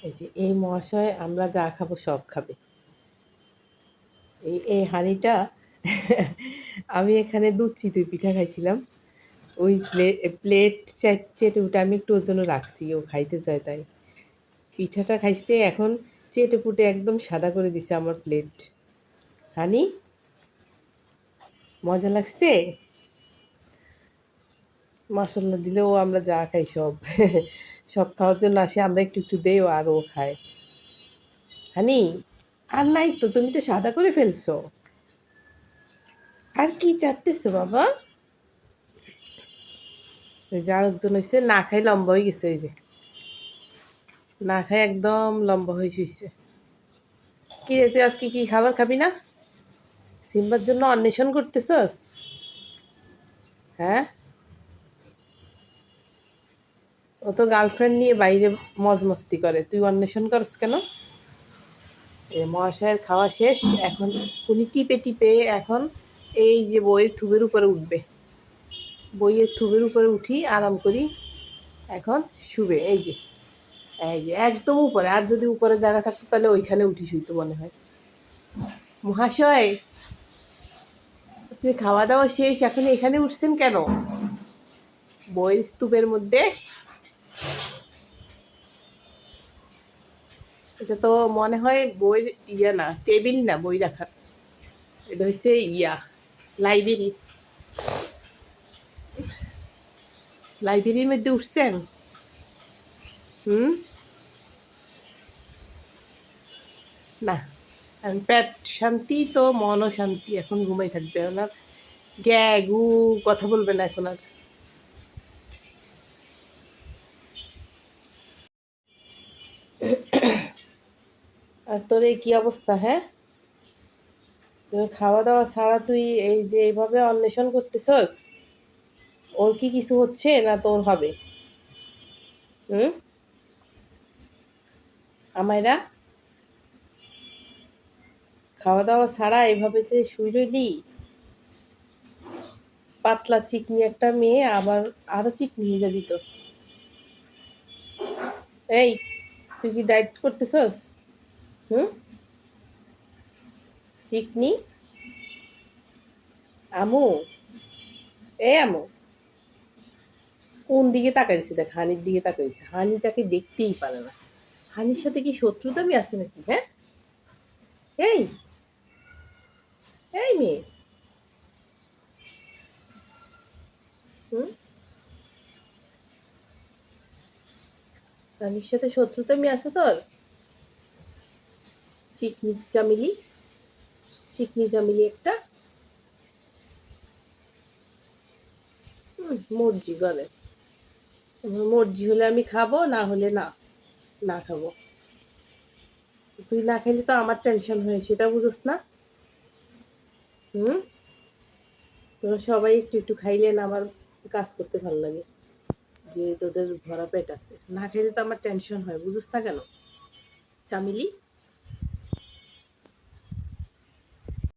এই যে এই মহাশয় আমরা যা খাবো সব খাবে। এই হাঁড়িটা আমি এখানে দুধ চিতই পিঠা খাইছিলাম। ওই প্লেট চেটে উঠে আমি একটু ওর জন্য রাখছি, ও খাইতে চায় তাই। পিঠাটা খাইছে, এখন চেটে পুটে একদম সাদা করে দিছে আমার প্লেট। হানি, মজা লাগছে? মাসাল্লাহ দিলেও আমরা যা খাই সব সব খাওয়ার জন্য আসে, আমরা একটু একটু দেও আর ও খায়। হানি, আর নাই তো, তুমি তো সাদা করে ফেলছো। আর কি চাটতেছো বাবা? ওই যে আরেকজন হয়েছে, না খাই লম্বা হয়ে গেছে। এই যে না খাই একদম লম্বা হয়ে শুয়েছে। কি রে, তুই আজকে কি খাবার খাবি না? সিম্বার জন্য অন্বেষণ করতেছস? হ্যাঁ, ও তো গার্লফ্রেন্ড নিয়ে বাইরে মজ মস্তি করে, তুই অন্বেষণ করস কেন? এ মহাশয়ের খাওয়া শেষ, এখন উনি টিপে টিপে এখন এই যে বইয়ের থুবের উপরে উঠবে। বইয়ের থুবের উপরে উঠি আরাম করি, এখন শুবে। এই যে একদম উপরে, আর যদি উপরে জায়গা থাকতো তাহলে ওইখানে উঠি শুইতো মনে হয়। মহাশয়, আপনি খাওয়া দাওয়া শেষ, এখন এখানে উঠছেন কেন বইয়ের স্তূপের মধ্যে? এটা তো মনে হয় বইয়ের ইয়া না, টেবিল না বই রাখার, এটা হচ্ছে ইয়া লাইব্রেরি। লাইব্রেরির মধ্যে উঠছেন? হুম, না, এখন পেট শান্তি তো মনও শান্তি, এখন ঘুমাই থাকবে। ওনার গ্যা গু কথা বলবে না এখন আর। আর তোর এই কি অবস্থা? হ্যাঁ, তোর খাওয়া দাওয়া ছাড়া তুই এই যে এইভাবে অন্বেষণ করতেছস? ওর কি কিছু হচ্ছে না তোর হবে? হুম, আমায়রা খাওয়া দাওয়া ছাড়া এইভাবে যে শুই রইলি, পাতলা চিকনি একটা মেয়ে, আবার আরো চিকনি হয়ে যাবি তো। এই, তুই কি ডায়েট করতেছস? হুম, চিকনি আমু, এ আমু, কোন দিকে তাকাইছে? দেখ, হানির দিকে তাকাইছে। হানিটাকে দেখতেই পারে না। হানির সাথে কি শত্রুতামি আছে নাকি? হ্যাঁ, এই এই মেয়ে, হুম, হানির সাথে শত্রুতামি আছে তোর? চিকনি চামিলি, চিকনি চামিলি একটা। মর্জি করে, আমার মর্জি হলে আমি খাবো, না হলে না, না খাবো। তুই না খাইলে তো আমার টেনশন হয়, সেটা বুঝোস না? হুম, তোরা সবাই একটু একটু খাইলে না আমার কাজ করতে ভালো লাগে, যে তোদের ভরা পেট আছে। না খাইলে তো আমার টেনশন হয়, বুঝোস না কেন চামিলি?